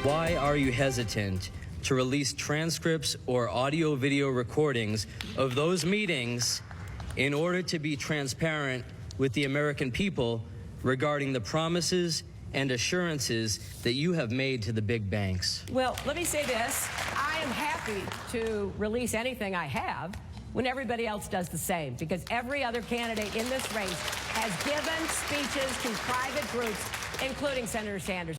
Why are you hesitant to release transcripts or audio-video recordings of those meetings in order to be transparent with the American people regarding the promises and assurances that you have made to the big banks? Well, let me say this. I am happy to release anything I have when everybody else does the same, because every other candidate in this race has given speeches to private groups, including Senator Sanders.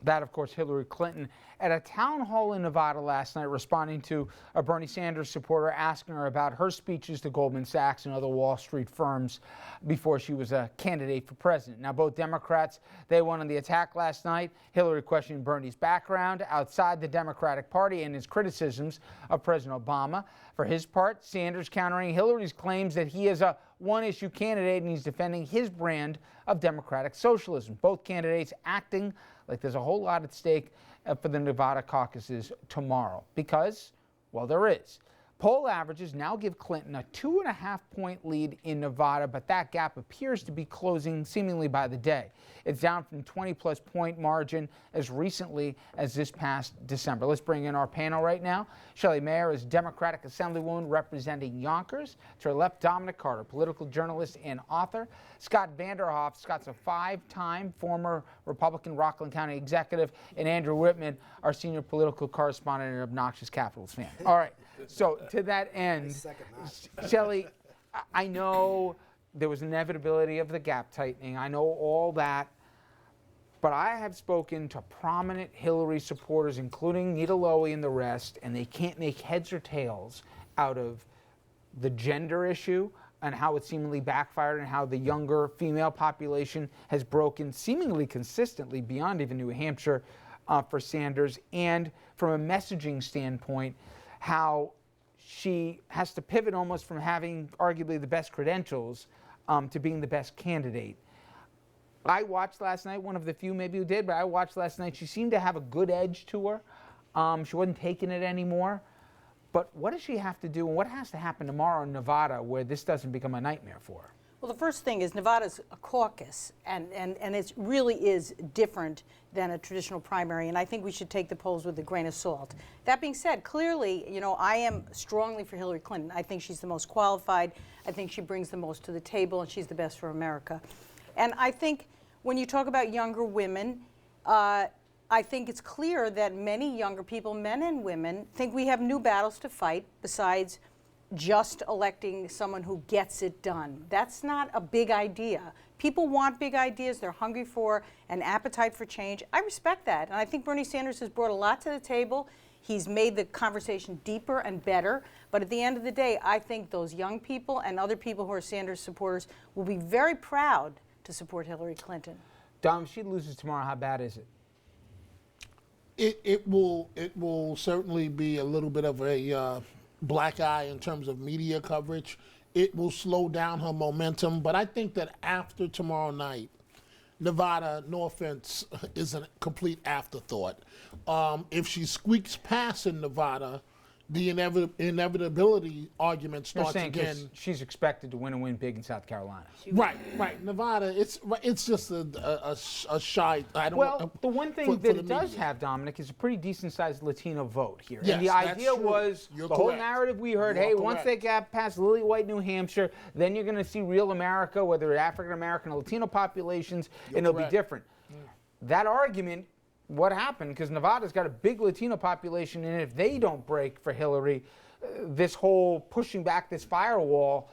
That, of course, Hillary Clinton at a town hall in Nevada last night, responding to a Bernie Sanders supporter asking her about her speeches to Goldman Sachs and other Wall Street firms before she was a candidate for president. Now, both Democrats, they went on the attack last night. Hillary questioning Bernie's background outside the Democratic Party and his criticisms of President Obama. For his part, Sanders countering Hillary's claims that he is a one-issue candidate and he's defending his brand of democratic socialism. Both candidates acting like there's a whole lot at stake for the Nevada caucuses tomorrow because, well, there is. Poll averages now give Clinton a 2.5-point lead in Nevada, but that gap appears to be closing seemingly by the day. It's down from 20-plus point margin as recently as this past December. Let's bring in our panel right now. Shelley Mayer is Democratic Assemblywoman representing Yonkers. To her left, Dominic Carter, political journalist and author. Scott Vanderhoff. Scott's a 5-time former Republican Rockland County executive. And Andrew Whitman, our senior political correspondent and obnoxious Capitals fan. All right. So to that end, Shelley, I know there was inevitability of the gap tightening. I know all that. But I have spoken to prominent Hillary supporters, including Nita Lowey and the rest, and they can't make heads or tails out of the gender issue and how it seemingly backfired and how the younger female population has broken seemingly consistently beyond even New Hampshire for Sanders. And from a messaging standpoint, how she has to pivot almost from having arguably the best credentials to being the best candidate. I watched last night, one of the few maybe who did, but I watched last night. She seemed to have a good edge to her. She wasn't taking it anymore. But what does she have to do and what has to happen tomorrow in Nevada where this doesn't become a nightmare for her? Well, the first thing is Nevada's a caucus, and it really is different than a traditional primary, and I think we should take the polls with a grain of salt. That being said, clearly, you know, I am strongly for Hillary Clinton. I think she's the most qualified. I think she brings the most to the table, and she's the best for America. And I think when you talk about younger women, I think it's clear that many younger people, men and women, think we have new battles to fight besides just electing someone who gets it done. That's not a big idea. People want big ideas. They're hungry for an appetite for change. I respect that. And I think Bernie Sanders has brought a lot to the table. He's made the conversation deeper and better. But at the end of the day, I think those young people and other people who are Sanders supporters will be very proud to support Hillary Clinton. Dom, if she loses tomorrow, how bad is it? It will certainly be a little bit of a black eye in terms of media coverage. It will slow down her momentum, but I think that after tomorrow night, Nevada, no offense, is a complete afterthought. If she squeaks past in Nevada, the inevitability argument starts again. She's expected to win and win big in South Carolina. Right. Nevada, it's just a shy. The one thing that it does have, Dominic, is a pretty decent-sized Latino vote here. Yes, and the idea was the whole narrative we heard. Hey, once they got past Lily White, New Hampshire, then you're going to see real America, whether it's African American or Latino populations, and it'll be different. That argument. What happened? Because Nevada's got a big Latino population, and if they don't break for Hillary, this whole pushing back this firewall,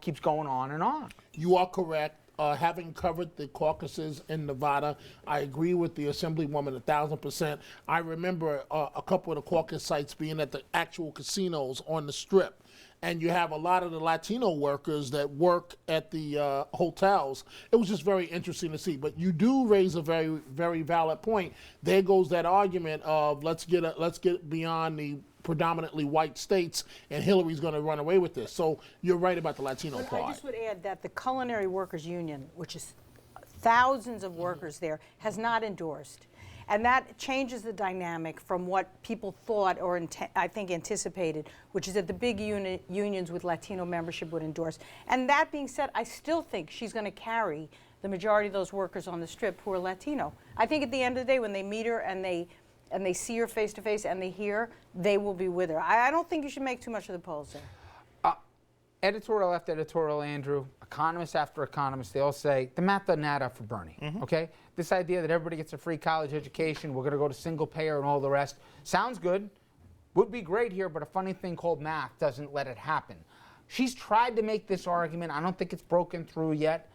keeps going on and on. You are correct. Having covered the caucuses in Nevada, I agree with the Assemblywoman 1,000%. I remember a couple of the caucus sites being at the actual casinos on the Strip. And you have a lot of the Latino workers that work at the hotels. It was just very interesting to see. But you do raise a very, very valid point. There goes that argument of let's get beyond the predominantly white states, and Hillary's going to run away with this. So you're right about the Latino part. I just would add that the Culinary Workers Union, which is thousands of workers there, has not endorsed. And that changes the dynamic from what people thought or I think anticipated, which is that the big unions with Latino membership would endorse. And that being said, I still think she's going to carry the majority of those workers on the Strip who are Latino. I think at the end of the day, when they meet her and they see her face to face and they hear her, they will be with her. I don't think you should make too much of the polls there. Editorial after editorial, Andrew, economist after economist, they all say the math doesn't add up for Bernie, okay? This idea that everybody gets a free college education, we're going to go to single payer and all the rest, sounds good, would be great here, but a funny thing called math doesn't let it happen. She's tried to make this argument. I don't think it's broken through yet.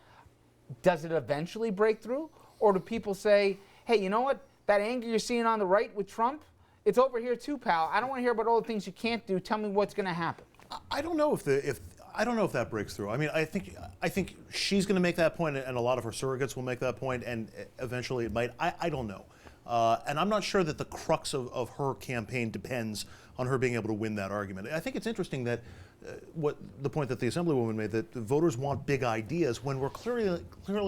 Does it eventually break through? Or do people say, hey, you know what? That anger you're seeing on the right with Trump, it's over here too, pal. I don't want to hear about all the things you can't do. Tell me what's going to happen. I don't know if that breaks through. I mean, I think she's going to make that point, and a lot of her surrogates will make that point, and eventually it might. I don't know, and I'm not sure that the crux of her campaign depends on her being able to win that argument. I think it's interesting that what the point that the Assemblywoman made, that the voters want big ideas when we're clearly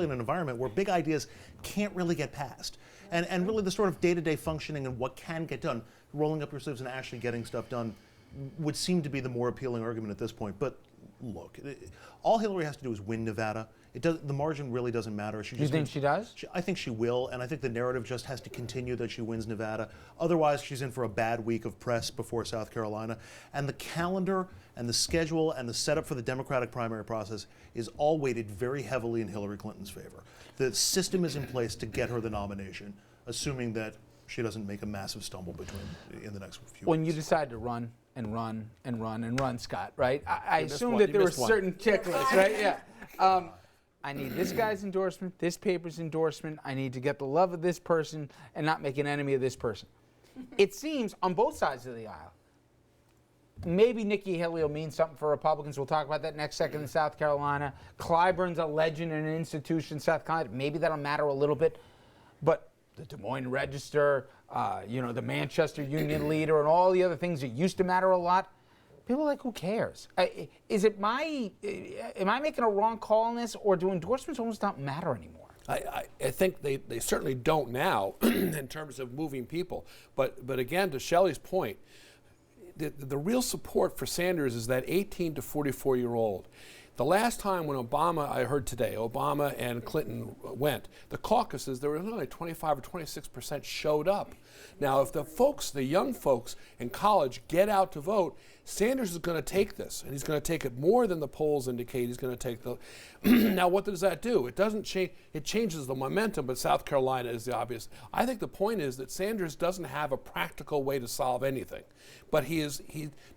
in an environment where big ideas can't really get passed, and really the sort of day-to-day functioning and what can get done, rolling up your sleeves and actually getting stuff done, would seem to be the more appealing argument at this point. But look, all Hillary has to do is win Nevada. The margin really doesn't matter. You think she does? I think she will, and I think the narrative just has to continue that she wins Nevada. Otherwise, she's in for a bad week of press before South Carolina. And the calendar and the schedule and the setup for the Democratic primary process is all weighted very heavily in Hillary Clinton's favor. The system is in place to get her the nomination, assuming that she doesn't make a massive stumble in the next few weeks. When you decide to run and run and run and run, Scott, right? I assume that there were certain checklists, right? Yeah. I need this guy's endorsement, this paper's endorsement. I need to get the love of this person and not make an enemy of this person. It seems on both sides of the aisle. Maybe Nikki Haley will mean something for Republicans. We'll talk about that next second in South Carolina. Clyburn's a legend and an institution in South Carolina. Maybe that'll matter a little bit. But the Des Moines Register, the Manchester Union leader, and all the other things that used to matter a lot, people are like, who cares? Am I making a wrong call on this, or do endorsements almost not matter anymore? I think they certainly don't now in terms of moving people. But again, to Shelley's point, the real support for Sanders is that 18 to 44-year-old. The last time when I heard today, Obama and Clinton went, the caucuses, there was only 25 or 26% showed up. Now, if the young folks in college get out to vote, Sanders is going to take this, and he's going to take it more than the polls indicate. He's going to take the. Now, what does that do? It doesn't change. It changes the momentum, but South Carolina is the obvious. I think the point is that Sanders doesn't have a practical way to solve anything, but he.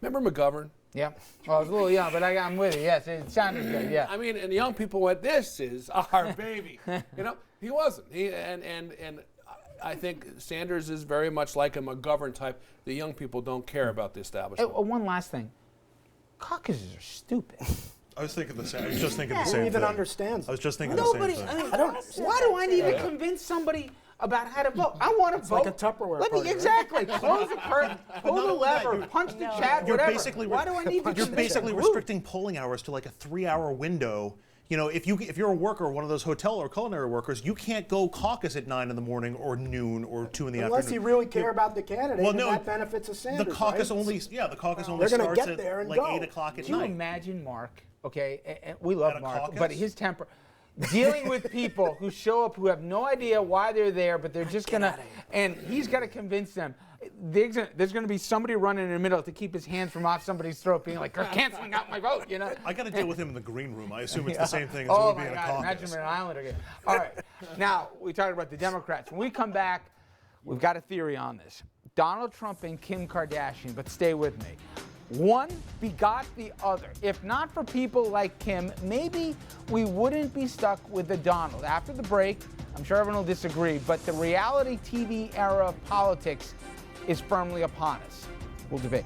Remember McGovern? Yeah. Well, I was a little young, but I'm with you. Yes, it sounded good. Yeah. I mean, and the young people went, "This is our baby." He wasn't. And I think Sanders is very much like a McGovern type. The young people don't care about the establishment. One last thing. Caucuses are stupid. I was thinking the same. I was just thinking the same thing. Who even understands? I was just thinking Nobody. the same thing. Why do I need to convince somebody about how to vote? I want to vote. Like a Tupperware party, right? Exactly. Close the curtain, pull the lever, punch the chat, You're whatever. basically Why do I need to You're convince basically a group? restricting polling hours to like a 3-hour window. If you're a worker, one of those hotel or culinary workers, you can't go caucus at 9 in the morning or noon or 2 in the Unless afternoon. you really care about the candidate, Well, and no, that benefits a Sanders. The caucus right? only starts They're gonna get there at and like go. 8 o'clock at Can you night. imagine Mark? Okay, and we love At a Mark, caucus? but his temper. Dealing with people who show up who have no idea why they're there, but they're just gonna, and he's got to convince them. There's going to be somebody running in the middle to keep his hands from off somebody's throat, being like, "They're canceling out my vote," I got to deal with him in the green room. I assume it's the same thing as Oh it would my be in a God! caucus. Imagine him in an Islander game. All right, now we talked about the Democrats. When we come back, we've got a theory on this. Donald Trump and Kim Kardashian, but stay with me. One begot the other. If not for people like Kim, maybe we wouldn't be stuck with the Donald. After the break, I'm sure everyone will disagree, but the reality TV era of politics is firmly upon us. We'll debate.